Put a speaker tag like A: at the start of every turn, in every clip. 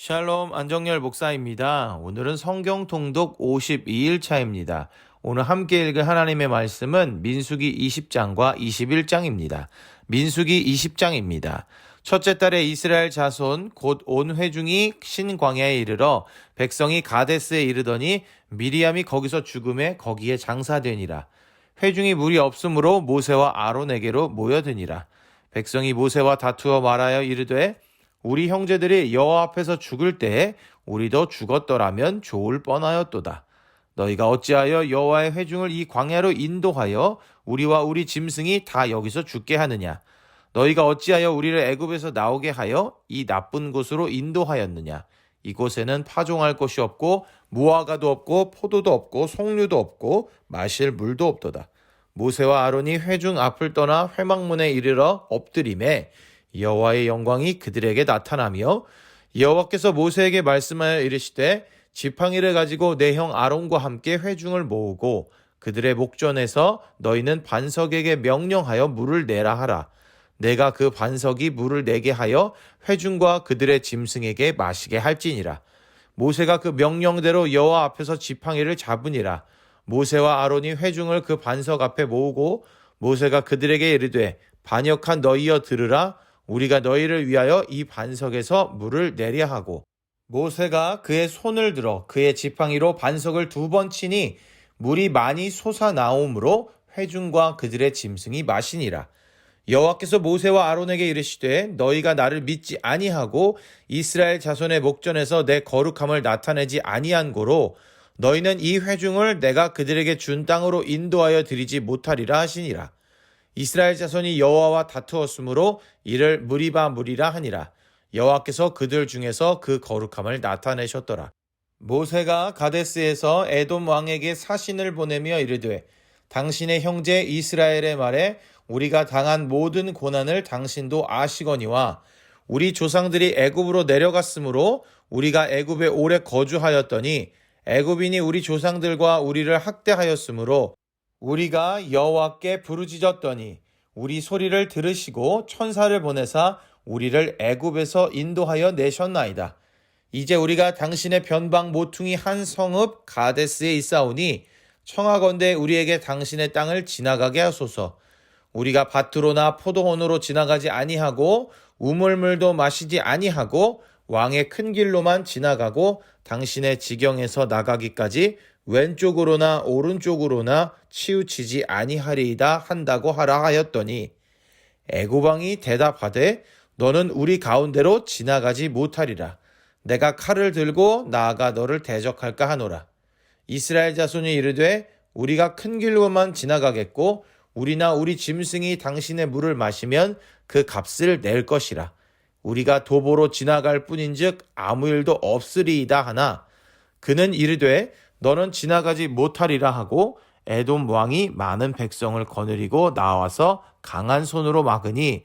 A: 샬롬 안정열 목사입니다. 오늘은 성경 통독 52일 차입니다. 오늘 함께 읽을 하나님의 말씀은 민수기 20장과 21장입니다. 민수기 20장입니다. 첫째 달에 이스라엘 자손 곧 온 회중이 신광야에 이르러 백성이 가데스에 이르더니 미리암이 거기서 죽음에 거기에 장사되니라. 회중이 물이 없으므로 모세와 아론에게로 모여드니라. 백성이 모세와 다투어 말하여 이르되 우리 형제들이 여호와 앞에서 죽을 때에 우리도 죽었더라면 좋을 뻔하였도다. 너희가 어찌하여 여호와의 회중을 이 광야로 인도하여 우리와 우리 짐승이 다 여기서 죽게 하느냐? 너희가 어찌하여 우리를 애굽에서 나오게 하여 이 나쁜 곳으로 인도하였느냐? 이곳에는 파종할 곳이 없고 무화과도 없고 포도도 없고 송류도 없고 마실 물도 없도다. 모세와 아론이 회중 앞을 떠나 회막문에 이르러 엎드림에 여호와의 영광이 그들에게 나타나며 여호와께서 모세에게 말씀하여 이르시되 지팡이를 가지고 내 형 아론과 함께 회중을 모으고 그들의 목전에서 너희는 반석에게 명령하여 물을 내라 하라. 내가 그 반석이 물을 내게 하여 회중과 그들의 짐승에게 마시게 할지니라. 모세가 그 명령대로 여호와 앞에서 지팡이를 잡으니라. 모세와 아론이 회중을 그 반석 앞에 모으고 모세가 그들에게 이르되 반역한 너희여 들으라. 우리가 너희를 위하여 이 반석에서 물을 내려 하고 모세가 그의 손을 들어 그의 지팡이로 반석을 2번 치니 물이 많이 솟아나오므로 회중과 그들의 짐승이 마시니라. 여호와께서 모세와 아론에게 이르시되 너희가 나를 믿지 아니하고 이스라엘 자손의 목전에서 내 거룩함을 나타내지 아니한 고로 너희는 이 회중을 내가 그들에게 준 땅으로 인도하여 드리지 못하리라 하시니라. 이스라엘 자손이 여호와와 다투었으므로 이를 무리바 무리라 하니라. 여호와께서 그들 중에서 그 거룩함을 나타내셨더라. 모세가 가데스에서 에돔 왕에게 사신을 보내며 이르되 당신의 형제 이스라엘의 말에 우리가 당한 모든 고난을 당신도 아시거니와 우리 조상들이 애굽으로 내려갔으므로 우리가 애굽에 오래 거주하였더니 애굽인이 우리 조상들과 우리를 학대하였으므로 우리가 여호와께 부르짖었더니 우리 소리를 들으시고 천사를 보내사 우리를 애굽에서 인도하여 내셨나이다. 이제 우리가 당신의 변방 모퉁이 한 성읍 가데스에 있사오니 청하건대 우리에게 당신의 땅을 지나가게 하소서. 우리가 밭으로나 포도원으로 지나가지 아니하고 우물물도 마시지 아니하고 왕의 큰 길로만 지나가고 당신의 지경에서 나가기까지 왼쪽으로나 오른쪽으로나 치우치지 아니하리이다 한다고 하라 하였더니 애굽 왕이 대답하되 너는 우리 가운데로 지나가지 못하리라. 내가 칼을 들고 나아가 너를 대적할까 하노라. 이스라엘 자손이 이르되 우리가 큰 길로만 지나가겠고 우리나 우리 짐승이 당신의 물을 마시면 그 값을 낼 것이라. 우리가 도보로 지나갈 뿐인즉 아무 일도 없으리이다 하나 그는 이르되 너는 지나가지 못하리라 하고 에돔 왕이 많은 백성을 거느리고 나와서 강한 손으로 막으니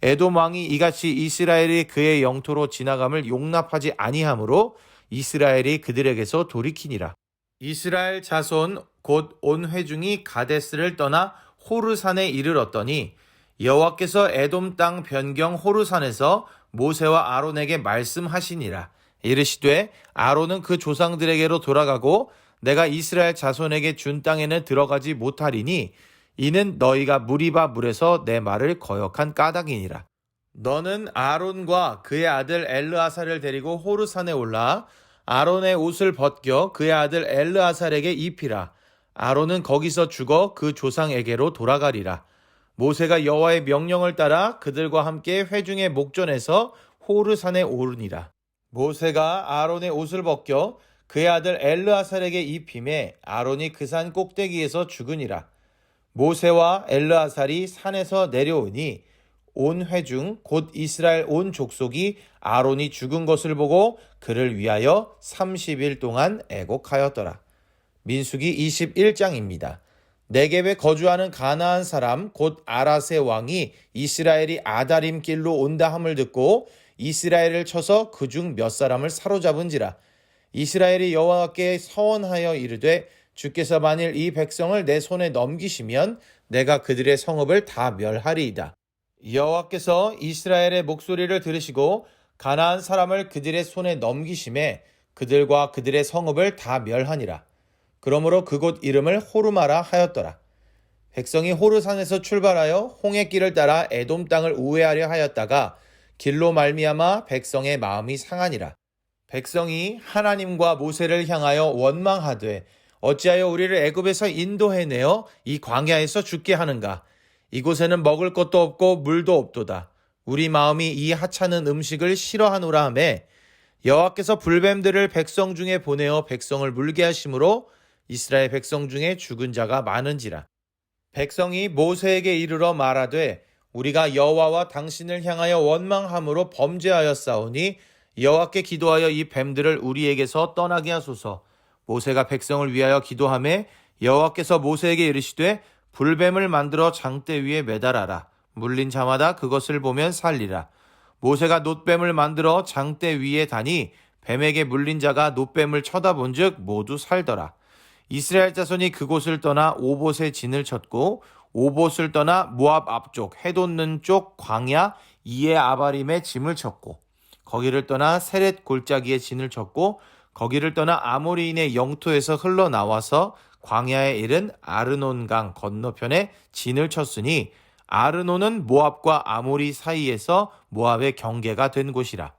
A: 에돔 왕이 이같이 이스라엘이 그의 영토로 지나감을 용납하지 아니하므로 이스라엘이 그들에게서 돌이키니라. 이스라엘 자손 곧 온 회중이 가데스를 떠나 호르산에 이르렀더니 여호와께서 에돔 땅 변경 호르산에서 모세와 아론에게 말씀하시니라. 이르시되 아론은 그 조상들에게로 돌아가고 내가 이스라엘 자손에게 준 땅에는 들어가지 못하리니 이는 너희가 무리바 물에서 내 말을 거역한 까닭이니라. 너는 아론과 그의 아들 엘르아살을 데리고 호르산에 올라 아론의 옷을 벗겨 그의 아들 엘르아살에게 입히라. 아론은 거기서 죽어 그 조상에게로 돌아가리라. 모세가 여호와의 명령을 따라 그들과 함께 회중의 목전에서 호르산에 오르니라. 모세가 아론의 옷을 벗겨 그의 아들 엘르아살에게 입힘에 아론이 그 산 꼭대기에서 죽으니라. 모세와 엘르아살이 산에서 내려오니 온 회중 곧 이스라엘 온 족속이 아론이 죽은 것을 보고 그를 위하여 30일 동안 애곡하였더라. 민수기 21장입니다. 네겝에 거주하는 가나안 사람 곧 아라세 왕이 이스라엘이 아다림 길로 온다 함을 듣고 이스라엘을 쳐서 그중 몇 사람을 사로잡은지라. 이스라엘이 여호와께 서원하여 이르되 주께서 만일 이 백성을 내 손에 넘기시면 내가 그들의 성읍을 다 멸하리이다. 여호와께서 이스라엘의 목소리를 들으시고 가나안 사람을 그들의 손에 넘기심에 그들과 그들의 성읍을 다 멸하니라. 그러므로 그곳 이름을 호르마라 하였더라. 백성이 호르산에서 출발하여 홍해 길을 따라 에돔 땅을 우회하려 하였다가 길로 말미암아 백성의 마음이 상하니라. 백성이 하나님과 모세를 향하여 원망하되 어찌하여 우리를 애굽에서 인도해내어 이 광야에서 죽게 하는가? 이곳에는 먹을 것도 없고 물도 없도다. 우리 마음이 이 하찮은 음식을 싫어하노라 하매 여호와께서 불뱀들을 백성 중에 보내어 백성을 물게 하심으로 이스라엘 백성 중에 죽은 자가 많은지라. 백성이 모세에게 이르러 말하되 우리가 여호와와 당신을 향하여 원망함으로 범죄하였사오니 여호와께 기도하여 이 뱀들을 우리에게서 떠나게 하소서. 모세가 백성을 위하여 기도하매 여호와께서 모세에게 이르시되 불뱀을 만들어 장대 위에 매달아라. 물린 자마다 그것을 보면 살리라. 모세가 놋뱀을 만들어 장대 위에 다니 뱀에게 물린 자가 놋뱀을 쳐다본즉 모두 살더라. 이스라엘 자손이 그곳을 떠나 오봇에 진을 쳤고 오봇을 떠나 모압 앞쪽 해돋는 쪽 광야 이에 아바림에 짐을 쳤고 거기를 떠나 세렛 골짜기에 진을 쳤고 거기를 떠나 아모리인의 영토에서 흘러나와서 광야에 이른 아르논강 건너편에 진을 쳤으니 아르논은 모압과 아모리 사이에서 모압의 경계가 된 곳이라.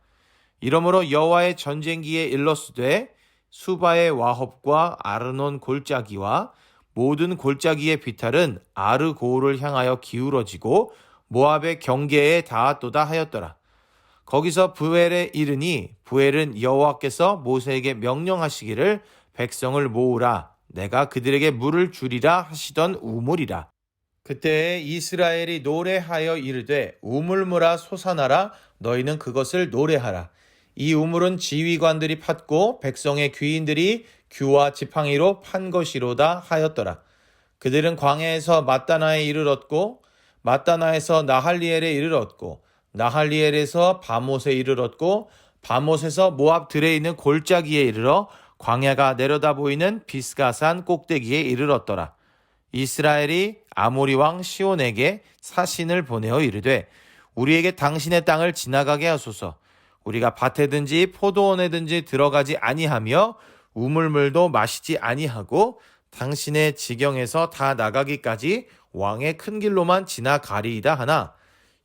A: 이러므로 여호와의 전쟁기에 일러스되 수바의 와헙과 아르논 골짜기와 모든 골짜기의 비탈은 아르고울을 향하여 기울어지고 모압의 경계에 닿았도다 하였더라. 거기서 부엘에 이르니 부엘은 여호와께서 모세에게 명령하시기를 백성을 모으라 내가 그들에게 물을 주리라 하시던 우물이라. 그때에 이스라엘이 노래하여 이르되 우물물아 솟아나라 너희는 그것을 노래하라. 이 우물은 지휘관들이 팠고 백성의 귀인들이 규와 지팡이로 판 것이로다 하였더라. 그들은 광야에서 마따나에 이르렀고 마따나에서 나할리엘에 이르렀고 나할리엘에서 바못에 이르렀고 바못에서 모압 들에 있는 골짜기에 이르러 광야가 내려다 보이는 비스가산 꼭대기에 이르렀더라. 이스라엘이 아모리 왕 시온에게 사신을 보내어 이르되 우리에게 당신의 땅을 지나가게 하소서. 우리가 밭에든지 포도원에든지 들어가지 아니하며 우물물도 마시지 아니하고 당신의 지경에서 다 나가기까지 왕의 큰 길로만 지나가리이다 하나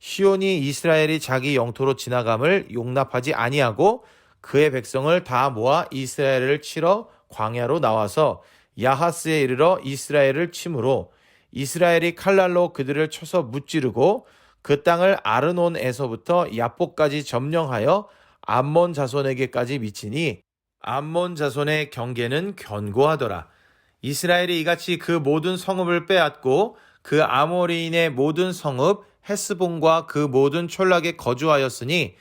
A: 시온이 이스라엘이 자기 영토로 지나감을 용납하지 아니하고 그의 백성을 다 모아 이스라엘을 치러 광야로 나와서 야하스에 이르러 이스라엘을 치므로 이스라엘이 칼날로 그들을 쳐서 무찌르고 그 땅을 아르논에서부터 야복까지 점령하여 암몬 자손에게까지 미치니 암몬 자손의 경계는 견고하더라. 이스라엘이 이같이 그 모든 성읍을 빼앗고 그 아모리인의 모든 성읍 헤스본과 그 모든 촌락에 거주하였으니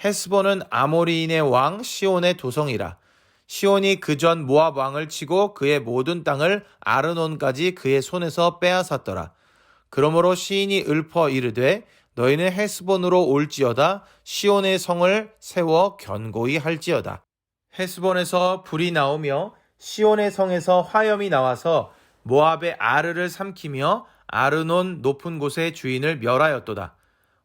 A: 헤스본은 아모리인의 왕 시온의 도성이라. 시온이 그전 모압 왕을 치고 그의 모든 땅을 아르논까지 그의 손에서 빼앗았더라. 그러므로 시인이 읊어 이르되 너희는 헤스본으로 올지어다 시온의 성을 세워 견고히 할지어다. 헤스본에서 불이 나오며 시온의 성에서 화염이 나와서 모압의 아르를 삼키며 아르논 높은 곳의 주인을 멸하였도다.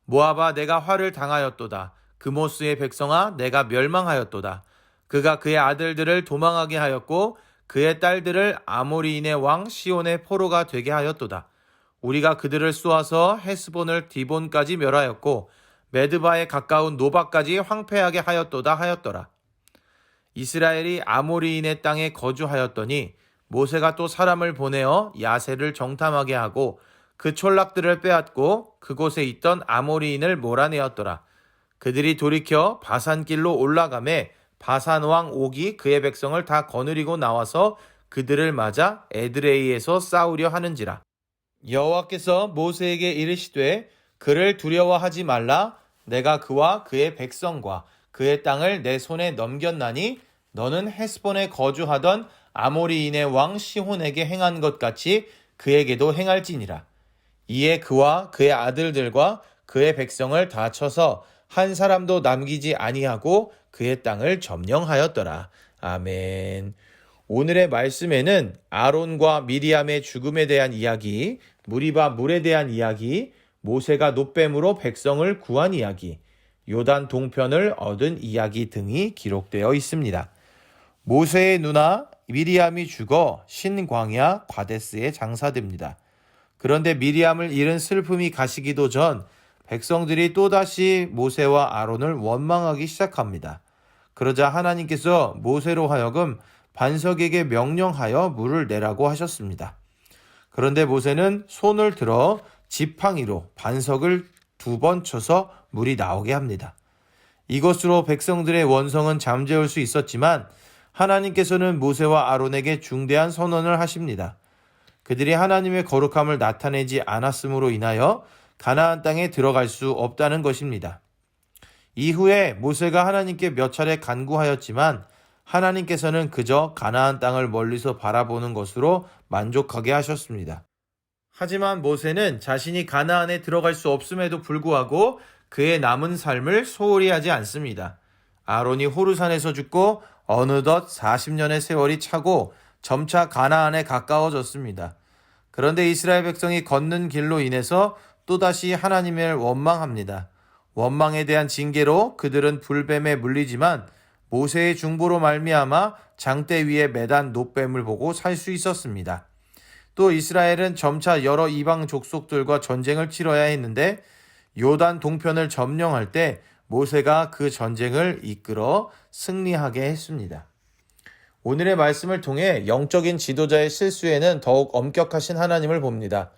A: 모압아 내가 화를 당하였도다. 그모스의 백성아 내가 멸망하였도다. 그가 그의 아들들을 도망하게 하였고 그의 딸들을 아모리인의 왕 시온의 포로가 되게 하였도다. 우리가 그들을 쏘아서 헤스본을 디본까지 멸하였고 메드바에 가까운 노바까지 황폐하게 하였도다 하였더라. 이스라엘이 아모리인의 땅에 거주하였더니 모세가 또 사람을 보내어 야세를 정탐하게 하고 그 촌락들을 빼앗고 그곳에 있던 아모리인을 몰아내었더라. 그들이 돌이켜 바산길로 올라가매 바산 왕 옥이 그의 백성을 다 거느리고 나와서 그들을 맞아 에드레이에서 싸우려 하는지라. 여호와께서 모세에게 이르시되 그를 두려워하지 말라. 내가 그와 그의 백성과 그의 땅을 내 손에 넘겼나니 너는 헤스본에 거주하던 아모리인의 왕 시혼에게 행한 것 같이 그에게도 행할지니라. 이에 그와 그의 아들들과 그의 백성을 다 쳐서 한 사람도 남기지 아니하고 그의 땅을 점령하였더라. 아멘. 오늘의 말씀에는 아론과 미리암의 죽음에 대한 이야기, 무리바 물에 대한 이야기, 모세가 놋뱀으로 백성을 구한 이야기, 요단 동편을 얻은 이야기 등이 기록되어 있습니다. 모세의 누나 미리암이 죽어 신광야 과데스에 장사됩니다. 그런데 미리암을 잃은 슬픔이 가시기도 전 백성들이 또다시 모세와 아론을 원망하기 시작합니다. 그러자 하나님께서 모세로 하여금 반석에게 명령하여 물을 내라고 하셨습니다. 그런데 모세는 손을 들어 지팡이로 반석을 2번 쳐서 물이 나오게 합니다. 이것으로 백성들의 원성은 잠재울 수 있었지만 하나님께서는 모세와 아론에게 중대한 선언을 하십니다. 그들이 하나님의 거룩함을 나타내지 않았으므로 인하여 가나안 땅에 들어갈 수 없다는 것입니다. 이후에 모세가 하나님께 몇 차례 간구하였지만 하나님께서는 그저 가나안 땅을 멀리서 바라보는 것으로 만족하게 하셨습니다. 하지만 모세는 자신이 가나안에 들어갈 수 없음에도 불구하고 그의 남은 삶을 소홀히 하지 않습니다. 아론이 호르산에서 죽고 어느덧 40년의 세월이 차고 점차 가나안에 가까워졌습니다. 그런데 이스라엘 백성이 걷는 길로 인해서 또다시 하나님을 원망합니다. 원망에 대한 징계로 그들은 불뱀에 물리지만 모세의 중보로 말미암아 장대 위에 매단 놋뱀을 보고 살 수 있었습니다. 또 이스라엘은 점차 여러 이방 족속들과 전쟁을 치러야 했는데 요단 동편을 점령할 때 모세가 그 전쟁을 이끌어 승리하게 했습니다. 오늘의 말씀을 통해 영적인 지도자의 실수에는 더욱 엄격하신 하나님을 봅니다.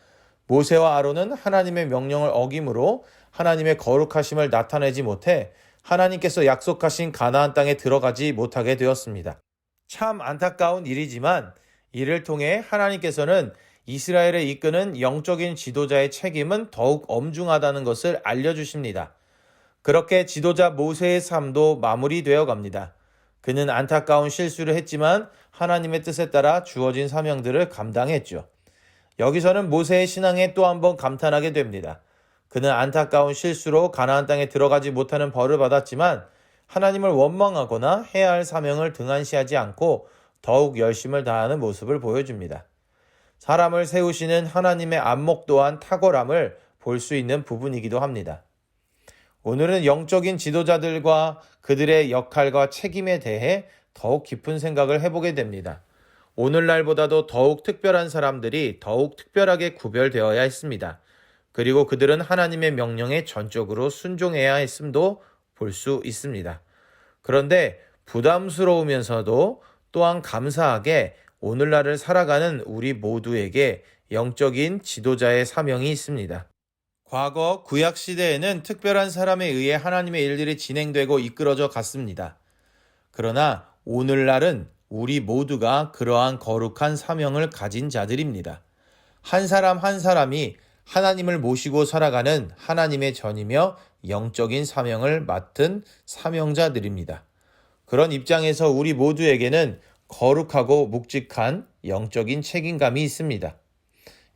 A: 모세와 아론은 하나님의 명령을 어김으로 하나님의 거룩하심을 나타내지 못해 하나님께서 약속하신 가나안 땅에 들어가지 못하게 되었습니다. 참 안타까운 일이지만 이를 통해 하나님께서는 이스라엘을 이끄는 영적인 지도자의 책임은 더욱 엄중하다는 것을 알려주십니다. 그렇게 지도자 모세의 삶도 마무리되어 갑니다. 그는 안타까운 실수를 했지만 하나님의 뜻에 따라 주어진 사명들을 감당했죠. 여기서는 모세의 신앙에 또 한 번 감탄하게 됩니다. 그는 안타까운 실수로 가나안 땅에 들어가지 못하는 벌을 받았지만 하나님을 원망하거나 해야 할 사명을 등한시하지 않고 더욱 열심을 다하는 모습을 보여줍니다. 사람을 세우시는 하나님의 안목 또한 탁월함을 볼 수 있는 부분이기도 합니다. 오늘은 영적인 지도자들과 그들의 역할과 책임에 대해 더욱 깊은 생각을 해보게 됩니다. 오늘날보다도 더욱 특별한 사람들이 더욱 특별하게 구별되어야 했습니다. 그리고 그들은 하나님의 명령에 전적으로 순종해야 했음도 볼 수 있습니다. 그런데 부담스러우면서도 또한 감사하게 오늘날을 살아가는 우리 모두에게 영적인 지도자의 사명이 있습니다. 과거 구약시대에는 특별한 사람에 의해 하나님의 일들이 진행되고 이끌어져 갔습니다. 그러나 오늘날은 우리 모두가 그러한 거룩한 사명을 가진 자들입니다. 한 사람 한 사람이 하나님을 모시고 살아가는 하나님의 전이며 영적인 사명을 맡은 사명자들입니다. 그런 입장에서 우리 모두에게는 거룩하고 묵직한 영적인 책임감이 있습니다.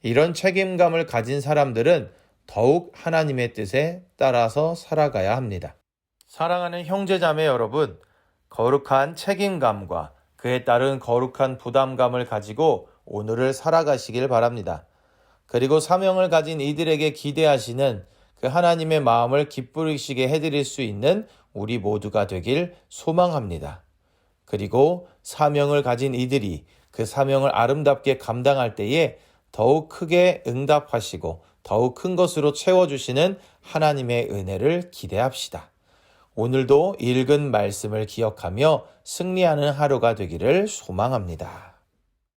A: 이런 책임감을 가진 사람들은 더욱 하나님의 뜻에 따라서 살아가야 합니다. 사랑하는 형제자매 여러분, 거룩한 책임감과 그에 따른 거룩한 부담감을 가지고 오늘을 살아가시길 바랍니다. 그리고 사명을 가진 이들에게 기대하시는 그 하나님의 마음을 기쁘시게 해드릴 수 있는 우리 모두가 되길 소망합니다. 그리고 사명을 가진 이들이 그 사명을 아름답게 감당할 때에 더욱 크게 응답하시고 더욱 큰 것으로 채워주시는 하나님의 은혜를 기대합시다. 오늘도 읽은 말씀을 기억하며 승리하는 하루가 되기를 소망합니다.